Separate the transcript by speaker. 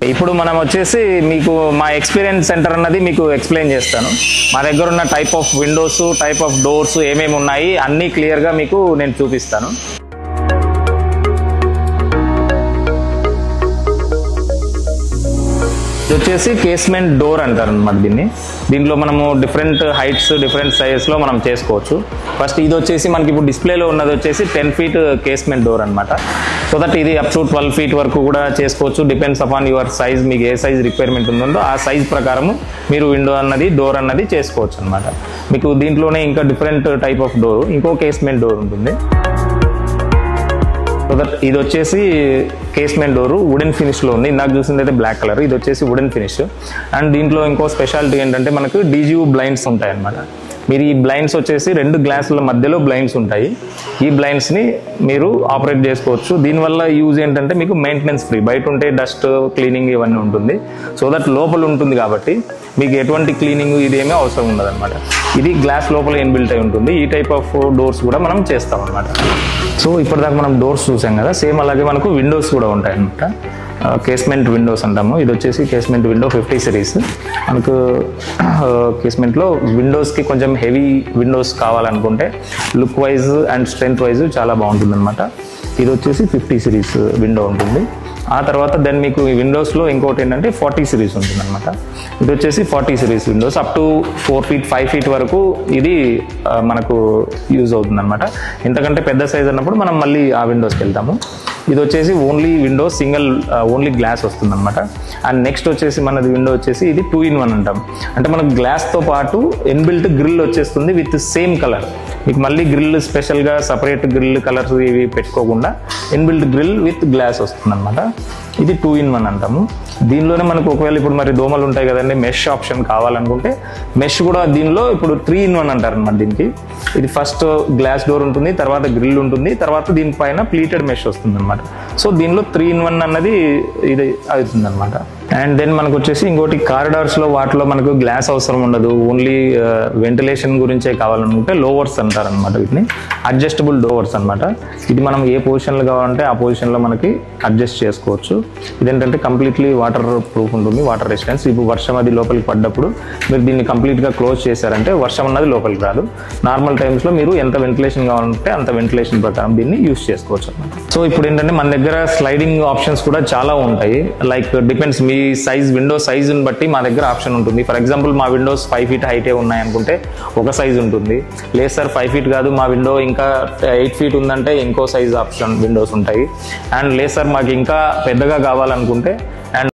Speaker 1: ఇప్పుడు మనం వచ్చేసి మీకు మా ఎక్స్పీరియన్స్ సెంటర్ అన్నది మీకు ఎక్స్ప్లెయిన్ చేస్తాను. మా దగ్గర ఉన్న type of Windows, type of doors ఏమేమి ఉన్నాయి అన్నీ క్లియర్గా మీకు నేను చూపిస్తాను. ఇది వచ్చేసి కేస్మెంట్ డోర్ అంటారు అనమాట దీంట్లో మనము డిఫరెంట్ హైట్స్, డిఫరెంట్ సైజెస్లో మనం చేసుకోవచ్చు. ఫస్ట్ ఇది వచ్చేసి మనకి ఇప్పుడు డిస్ప్లేలో ఉన్నది వచ్చేసి 10 feet కేస్మెంట్ డోర్ అనమాట. సో దట్ ఇది అప్ టు 12 feet వరకు కూడా చేసుకోవచ్చు. డిపెండ్స్ అపాన్ యువర్ సైజ్, మీకు ఏ సైజ్ రిక్వైర్మెంట్ ఉందో ఆ సైజ్ ప్రకారము మీరు విండో అన్నది, డోర్ అన్నది చేసుకోవచ్చు అనమాట. మీకు దీంట్లోనే ఇంకా డిఫరెంట్ టైప్ ఆఫ్ డోర్, ఇంకో కేస్మెంట్ డోర్ ఉంటుంది. సో దట్ ఇది వచ్చేసి కేస్మెంట్ డోరు వుడెన్ ఫినిష్లో ఉంది. ఇందాక చూసింది అయితే బ్లాక్ కలర్, ఇది వచ్చేసి వుడెన్ ఫినిష్. అండ్ దీంట్లో ఇంకో స్పెషాలిటీ ఏంటంటే మనకు డీజీయూ బ్లైండ్స్ ఉంటాయి అన్నమాట. మీరు ఈ బ్లైండ్స్ వచ్చేసి 2 గ్లాసుల మధ్యలో బ్లైండ్స్ ఉంటాయి. ఈ బ్లైండ్స్ని మీరు ఆపరేట్ చేసుకోవచ్చు. దీనివల్ల యూజ్ ఏంటంటే మీకు మెయింటెనెన్స్ ఫ్రీ, బయట ఉంటే డస్ట్ క్లీనింగ్ ఇవన్నీ ఉంటుంది. సో దట్ లోపల ఉంటుంది కాబట్టి మీకు ఎటువంటి క్లీనింగ్ ఇదేమీ అవసరం ఉండదు అనమాట. ఇది గ్లాస్ లోపల ఇన్బిల్ట్ అయి ఉంటుంది. ఈ టైప్ ఆఫ్ డోర్స్ కూడా మనం చేస్తాం అనమాట. సో ఇప్పటిదాకా మనం డోర్స్ చూసాం కదా, సేమ్ అలాగే మనకు విండోస్ కూడా ఉంటాయి అనమాట. కేస్మెంట్ విండోస్ అంటాము. ఇది వచ్చేసి కేస్మెంట్ విండో 50 series. మనకు కేస్మెంట్లో విండోస్కి కొంచెం హెవీ విండోస్ కావాలనుకుంటే look wise and strength wise చాలా బాగుంటుంది అనమాట. ఇది వచ్చేసి 50 series విండో ఉంటుంది. ఆ తర్వాత దెన్ మీకు ఈ విండోస్లో ఇంకోటి ఏంటంటే 40 series ఉంటుంది అనమాట. ఇది వచ్చేసి 40 series Windows up to 4 feet 5 feet వరకు ఇది మనకు యూజ్ అవుతుంది అనమాట. ఇంతకంటే పెద్ద సైజ్ అన్నప్పుడు మనం మళ్ళీ ఆ విండోస్కి వెళ్తాము. ఇది వచ్చేసి only window single, only glass వస్తుంది అనమాట. అండ్ నెక్స్ట్ వచ్చేసి మనది విండో వచ్చేసి ఇది 2-in-1 అంటాం. అంటే మనకు గ్లాస్తో పాటు ఇన్బిల్ట్ గ్రిల్ వచ్చేస్తుంది విత్ సేమ్ కలర్. మీకు మళ్ళీ గ్రిల్ స్పెషల్గా సపరేట్ గ్రిల్ కలర్స్ ఇవి పెట్టుకోకుండా ఇన్బిల్ట్ గ్రిల్ విత్ గ్లాస్ వస్తుంది అనమాట. ఇది 2-in-1 అంటాము. దీనిలోనే మనకు ఒకవేళ ఇప్పుడు మరి దోమలు ఉంటాయి కదండి, మెష్ ఆప్షన్ కావాలనుకుంటే మెష్ కూడా దీనిలో ఇప్పుడు 3-in-1 అంటారు అనమాట. దీనికి ఇది ఫస్ట్ గ్లాస్ డోర్ ఉంటుంది, తర్వాత గ్రిల్ ఉంటుంది, తర్వాత దీనిపైన ప్లీటెడ్ మెష్ వస్తుంది అనమాట. సో దీనిలో 3-in-1 అన్నది ఇది అవుతుంది అనమాట. అండ్ దెన్ మనకు వచ్చేసి ఇంకోటి కారిడార్స్లో వాటిలో మనకు గ్లాస్ అవసరం ఉండదు, ఓన్లీ వెంటిలేషన్ గురించే కావాలనుకుంటే లోవర్స్ అంటారు అనమాట. వీటిని అడ్జస్టబుల్ డోవర్స్ అనమాట. ఇది మనం ఏ పొజిషన్లో కావాలంటే ఆ పొజిషన్లో మనకి అడ్జస్ట్ చేసుకోవచ్చు. ఇదేంటంటే కంప్లీట్లీ వాటర్ ప్రూఫ్ ఉంటుంది, వాటర్ రెసిస్టెన్స్. ఇప్పుడు వర్షం అది లోపలికి పడ్డప్పుడు మీరు దీన్ని కంప్లీట్గా క్లోజ్ చేశారంటే వర్షం అన్నది లోపలికి రాదు. నార్మల్ టైమ్స్లో మీరు ఎంత వెంటిలేషన్ కావాలంటే అంత వెంటిలేషన్ ప్రకారం దీన్ని యూస్ చేసుకోవచ్చు అనమాట. సో ఇప్పుడు ఏంటంటే మన దగ్గర స్లైడింగ్ ఆప్షన్స్ కూడా చాలా ఉంటాయి. లైక్ డిపెండ్స్ మీ సైజ్, విండో సైజుని బట్టి మా దగ్గర ఆప్షన్ ఉంటుంది. ఫర్ ఎగ్జాంపుల్ మా విండోస్ 5 feet హైటే ఉన్నాయనుకుంటే ఒక సైజ్ ఉంటుంది. లేదు సార్ 5 feet కాదు, మా విండో ఇంకా 8 feet ఉందంటే ఇంకో సైజ్ ఆప్షన్ విండోస్ ఉంటాయి. అండ్ లేదు సార్ మాకు ఇంకా పెద్దగా కావాలనుకుంటే